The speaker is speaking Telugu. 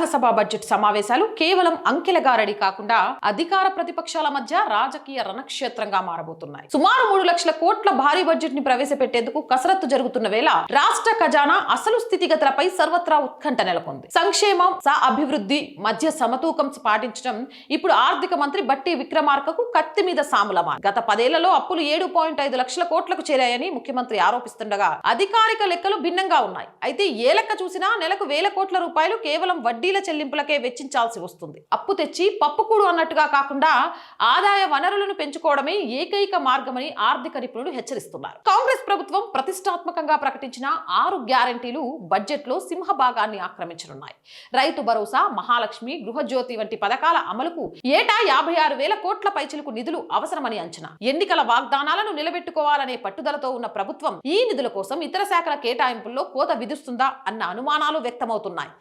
శాసనసభ బడ్జెట్ సమావేశాలు కేవలం అంకెల గారడి కాకుండా అధికార ప్రతిపక్షాల మధ్య రాజకీయ రణక్షేత్రంగా మారబోతున్నాయి. సుమారు 3 లక్షల కోట్ల భారీ బడ్జెట్ ని ప్రవేశపెట్టేందుకు కసరత్తు జరుగుతున్న వేళ రాష్ట్ర ఖజానా అసలు స్థితిగతులపై సర్వత్రా ఉత్కంఠ నెలకొంది. సంక్షేమం అభివృద్ధి మధ్య సమతూకం పాటించడం ఇప్పుడు ఆర్థిక మంత్రి బట్టి విక్రమార్కకు కత్తి మీద సాములమా. గత 10 ఏళ్లలో అప్పులు 7.5 లక్షల కోట్లకు చేరాయని ముఖ్యమంత్రి ఆరోపిస్తుండగా అధికారిక లెక్కలు భిన్నంగా ఉన్నాయి. అయితే ఏ లెక్క చూసినా నెలకు వేల కోట్ల రూపాయలు కేవలం వడ్డీల చెల్లింపులకే వెచ్చించాల్సి వస్తుంది. అప్పు తెచ్చి పప్పుకూడు అన్నట్టుగా కాకుండా ఆదాయ వనరులను పెంచుకోవడమే ఏకైక మార్గమని ఆర్థిక నిపుణులు హెచ్చరిస్తున్నారు. కాంగ్రెస్ ప్రభుత్వం ప్రతిష్టాత్మకంగా ప్రకటించిన 6 గ్యారంటీలు బడ్జెట్ లో సింహభాగాన్ని ఆక్రమించనున్నాయి. రైతు భరోసా, మహాలక్ష్మి, గృహజ్యోతి వంటి పథకాల అమలుకు ఏటా 56,000 కోట్ల పైచిలకు నిధులు అవసరమని అంచనా. ఎన్నికల వాగ్దానాలను నిలబెట్టుకోవాలనే పట్టుదలతో ఉన్న ప్రభుత్వం ఈ నిధుల కోసం ఇతర శాఖల కేటాయింపుల్లో కోత విధిస్తుందా అన్న అనుమానాలు వ్యక్తమవుతున్నాయి.